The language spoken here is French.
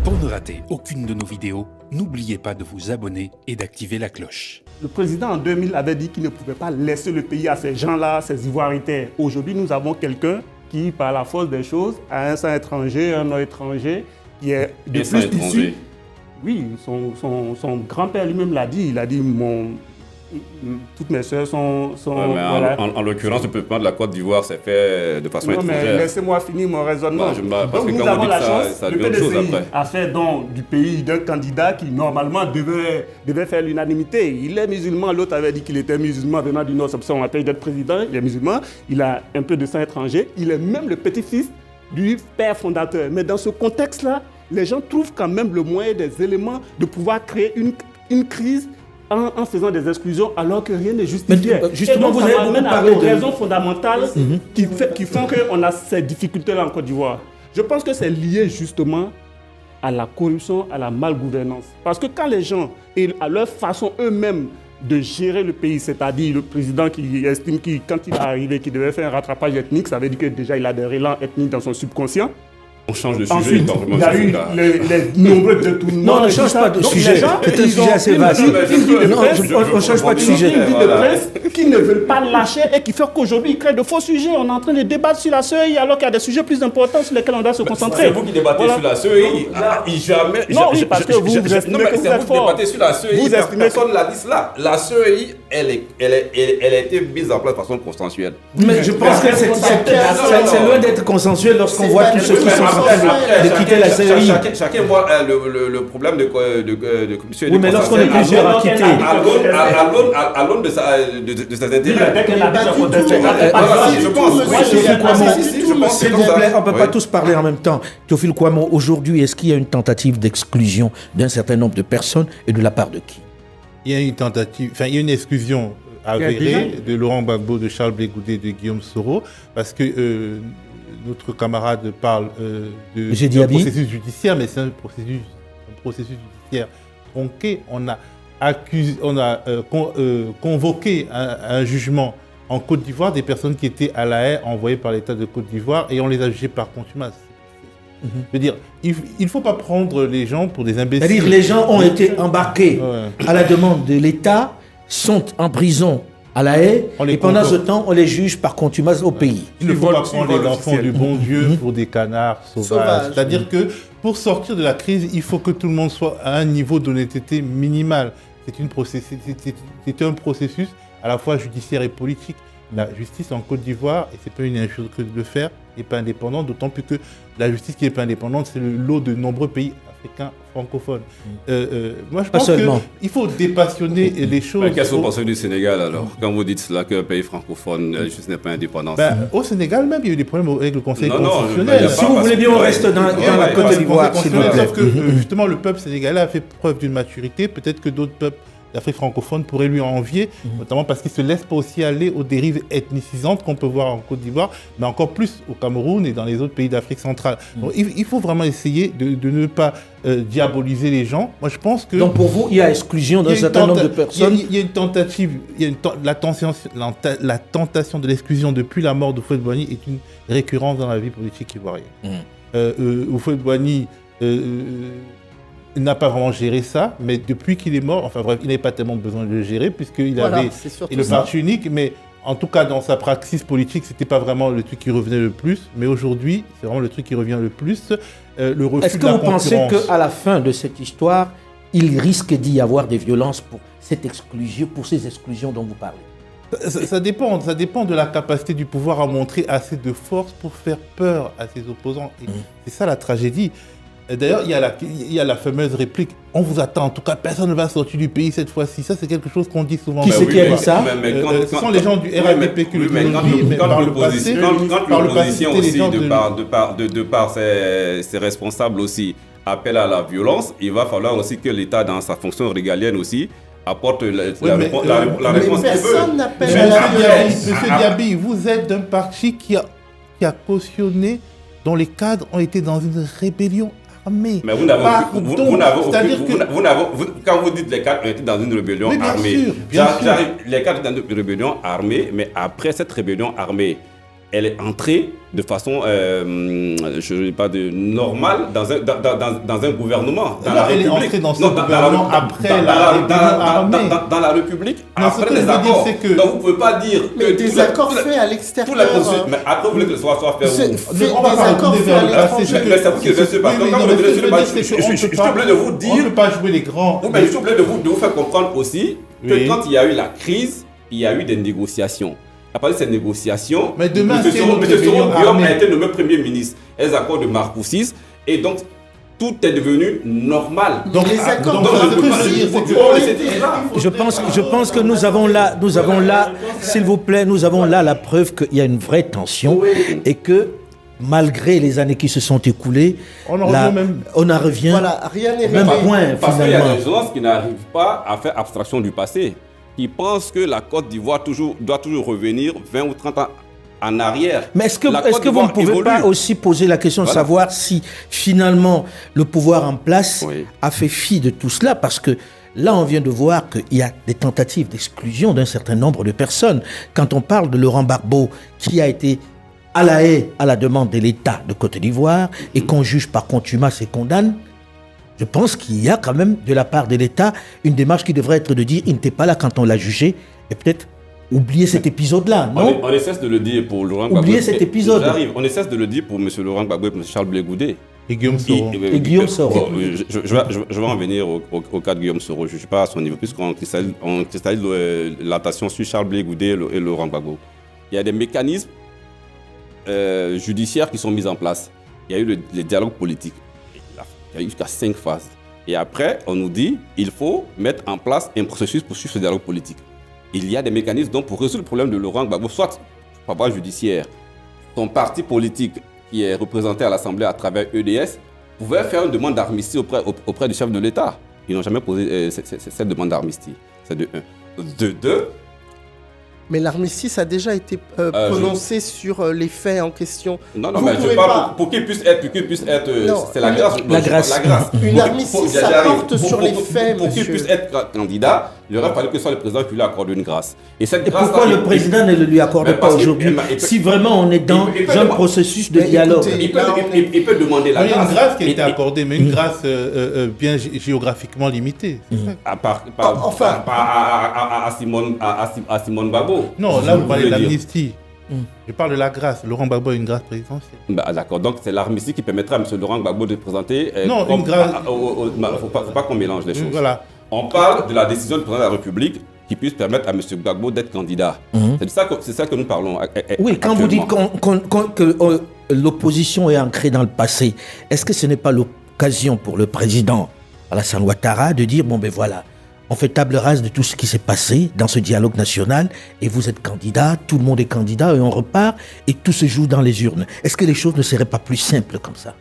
Pour ne rater aucune de nos vidéos, n'oubliez pas de vous abonner et d'activer la cloche. Le président en 2000 avait dit qu'il ne pouvait pas laisser le pays à ces gens-là, ces ivoiritaires. Aujourd'hui, nous avons quelqu'un qui, par la force des choses, a un sang étranger, un nom étranger, qui est de plus issu. Oui, son grand-père lui-même l'a dit. Il a dit toutes mes soeurs sont voilà. En l'occurrence, le peuplement de la Côte d'Ivoire s'est fait de façon étrangère. Mais laissez-moi finir mon raisonnement. Parce que nous quand avons vous la dites chance, ça le devient autre chose PDCI après. a fait don du pays d'un candidat qui normalement devait faire l'unanimité. Il est musulman, l'autre avait dit qu'il était musulman venant du Nord, on l'appelle d'être président, il est musulman, il a un peu de sang étranger, il est même le petit-fils du père fondateur. Mais dans ce contexte-là, les gens trouvent quand même le moyen, des éléments de pouvoir créer une crise en faisant des exclusions alors que rien n'est justifié. Justement, vous avez parlé de raisons fondamentales qui font qu'on a ces difficultés-là en Côte d'Ivoire. Je pense que c'est lié justement à la corruption, à la malgouvernance. Parce que quand les gens, et à leur façon eux-mêmes de gérer le pays, c'est-à-dire le président qui estime que quand il est arrivé, qu'il devait faire un rattrapage ethnique, ça veut dire que déjà il a des relents ethniques dans son subconscient. On change de sujet. Ensuite, il y a eu les nombreux détournements. Non, on ne change pas de sujet. C'est un sujet assez vaste. On ne change pas de sujet. Une vie de presse qui ne veulent pas lâcher et qui fait qu'aujourd'hui, ils créent de faux sujets. On est en train de débattre sur la CEI alors qu'il y a des sujets plus importants sur lesquels on doit se concentrer. C'est vous qui débattez sur la CEI. Jamais. Non, oui, parce que vous estimez que vous êtes fort. Débattez sur la CEI. Personne ne l'a dit cela. La CEI, elle a été mise en place de façon consensuelle. Mais je pense que c'est loin d'être consensuel lorsqu'on voit tous ceux qui sont en train de quitter la CEI. Chacun voit le problème de corruption. Oui, mais lorsqu'on est plusieurs à quitter. À l'aune de ses intérêts. Je pense. S'il vous plaît, on ne peut pas tous parler en même temps. Théophile Kouamouo, aujourd'hui, est-ce qu'il y a une tentative d'exclusion d'un certain nombre de personnes et de la part de qui? Il y a une tentative, il y a une exclusion avérée de Laurent Gbagbo, de Charles Blé Goudé, de Guillaume Soro, parce que notre camarade parle d'un processus judiciaire, mais c'est un processus judiciaire tronqué. On a convoqué un jugement en Côte d'Ivoire des personnes qui étaient à La Haye, envoyées par l'État de Côte d'Ivoire, et on les a jugées par contumace. Je veux dire, il ne faut pas prendre les gens pour des imbéciles. C'est-à-dire les gens ont été embarqués à la demande de l'État, sont en prison à La Haye, et pendant ce temps, on les juge par contumace au pays. Il ne faut pas prendre les enfants du bon Dieu pour des canards sauvages. C'est-à-dire que pour sortir de la crise, il faut que tout le monde soit à un niveau d'honnêteté minimal. C'est un processus à la fois judiciaire et politique. La justice en Côte d'Ivoire, et c'est pas une injure que de le faire, n'est pas indépendante, d'autant plus que la justice qui n'est pas indépendante, c'est le lot de nombreux pays africains francophones. Moi, je pense qu'il faut dépassionner les choses. Mais qu'est-ce que vous pensez du Sénégal alors? Quand vous dites cela, qu'un pays francophone, la justice n'est pas indépendante. Au Sénégal même, il y a eu des problèmes avec le Conseil constitutionnel. Si vous voulez bien, on reste dans la Côte d'Ivoire. Sauf que justement, le peuple sénégalais a fait preuve d'une maturité, peut-être que d'autres peuples d'Afrique francophone pourrait lui envier, notamment parce qu'il ne se laisse pas aussi aller aux dérives ethnicisantes qu'on peut voir en Côte d'Ivoire, mais encore plus au Cameroun et dans les autres pays d'Afrique centrale. Donc, il faut vraiment essayer de ne pas diaboliser les gens. Moi, je pense que... Donc pour vous, il y a exclusion d'un certain nombre de personnes. Il y a une tentative, la tentation de l'exclusion depuis la mort de Houphouët-Boigny est une récurrence dans la vie politique ivoirienne. Houphouët-Boigny... il n'a pas vraiment géré ça, mais depuis qu'il est mort, enfin bref, il n'avait pas tellement besoin de le gérer puisqu'il avait le parti unique, mais en tout cas dans sa praxis politique, c'était pas vraiment le truc qui revenait le plus, mais aujourd'hui, c'est vraiment le truc qui revient le plus, le refus de la concurrence. Est-ce que vous pensez qu'à la fin de cette histoire, il risque d'y avoir des violences pour ces exclusions dont vous parlez? Ça dépend de la capacité du pouvoir à montrer assez de force pour faire peur à ses opposants. Et c'est ça la tragédie. D'ailleurs, il y a la fameuse réplique « On vous attend, en tout cas, personne ne va sortir du pays cette fois-ci ». Ça, c'est quelque chose qu'on dit souvent. Qui c'est qui a dit ça? Ce sont les gens du RADP qui le disent. Quand l'opposition aussi, de par ses responsables aussi, appelle à la violence, il va falloir aussi que l'État, dans sa fonction régalienne aussi, apporte la réponse. Personne n'appelle à la violence. Monsieur Diaby, vous êtes d'un parti qui a cautionné, dont les cadres ont été dans une rébellion armée. Mais quand vous dites les cadres ont été dans une rébellion armée, les cadres étaient dans une rébellion armée, mais après cette rébellion armée, elle est entrée de façon, je ne dis pas de normale, dans un gouvernement. Dans la République. Dans la République, après les accords. Donc vous ne pouvez pas dire mais que des accords faits à l'extérieur. Mais après vous voulez que ce soit fait où? Des accords faits à l'étranger. Mais c'est vous qui le faites pas. Quand vous le dites, je suis obligé de vous dire. On ne peut pas jouer les grands. Mais je suis obligé de vous faire comprendre aussi que quand il y a eu la crise, il y a eu des négociations. À partir de ces négociations, mais demain, M. Guillaume a été nommé Premier ministre. Les accords de Marcoussis, et donc tout est devenu normal. Donc les accords je pense que nous avons là, s'il vous plaît, nous avons là la preuve qu'il y a une vraie tension et que malgré les années qui se sont écoulées, on en revient voilà, rien n'est même point parce finalement. qu'il y a des gens qui n'arrivent pas à faire abstraction du passé. Ils pensent que la Côte d'Ivoire doit toujours revenir 20 ou 30 ans en arrière. Mais est-ce que vous ne pouvez pas aussi poser la question de savoir si finalement le pouvoir en place a fait fi de tout cela? Parce que là, on vient de voir qu'il y a des tentatives d'exclusion d'un certain nombre de personnes. Quand on parle de Laurent Gbagbo, qui a été à La Haye à la demande de l'État de Côte d'Ivoire et qu'on juge par contumace et condamne, je pense qu'il y a quand même de la part de l'État une démarche qui devrait être de dire il n'était pas là quand on l'a jugé et peut-être oublier cet épisode-là, non? On essaie de le dire pour Laurent Gbagbo. Oublier cet épisode. On essaie de le dire pour M. Laurent Gbagbo et M. Charles Blé Goudé. Et Guillaume Soro. Je vais en venir au cas de Guillaume Soro. Je ne suis pas à son niveau, puisqu'on cristallise l'attention sur Charles Blé Goudé et Laurent Gbagbo. Il y a des mécanismes judiciaires qui sont mis en place. Il y a eu les dialogues politiques. Il y a eu jusqu'à 5 phases. Et après, on nous dit qu'il faut mettre en place un processus pour suivre ce dialogue politique. Il y a des mécanismes donc pour résoudre le problème de Laurent Gbagbo, soit par voie judiciaire, son parti politique qui est représenté à l'Assemblée à travers EDS pouvait faire une demande d'armistice auprès du chef de l'État. Ils n'ont jamais posé cette demande d'armistice. C'est de 1. De 2. Mais l'armistice a déjà été prononcé sur les faits en question. Non, mais je parle pour qu'il puisse être, c'est la grâce. La grâce. Une armistice, ça porte sur les faits, pour qu'il puisse être candidat, il aurait fallu que ce soit le président qui lui accorde une grâce. Et pourquoi le président ne le lui accorde pas aujourd'hui? Si vraiment on est dans un processus de dialogue. Il peut demander la grâce. Il y a une grâce qui a été accordée, mais une grâce bien géographiquement limitée. À Simone Gbagbo. Non, là vous parlez de l'amnistie. Je parle de la grâce. Laurent Gbagbo a une grâce présidentielle. D'accord, donc c'est l'armistice qui permettra à M. Laurent Gbagbo de présenter. Non, une grâce. Il ne faut pas qu'on mélange les choses. Voilà. On parle de la décision du président de la République qui puisse permettre à M. Gbagbo d'être candidat. C'est ça que nous parlons. Oui, quand vous dites que l'opposition est ancrée dans le passé, est-ce que ce n'est pas l'occasion pour le président Alassane Ouattara de dire bon ben voilà, on fait table rase de tout ce qui s'est passé dans ce dialogue national et vous êtes candidat, tout le monde est candidat et on repart et tout se joue dans les urnes. Est-ce que les choses ne seraient pas plus simples comme ça?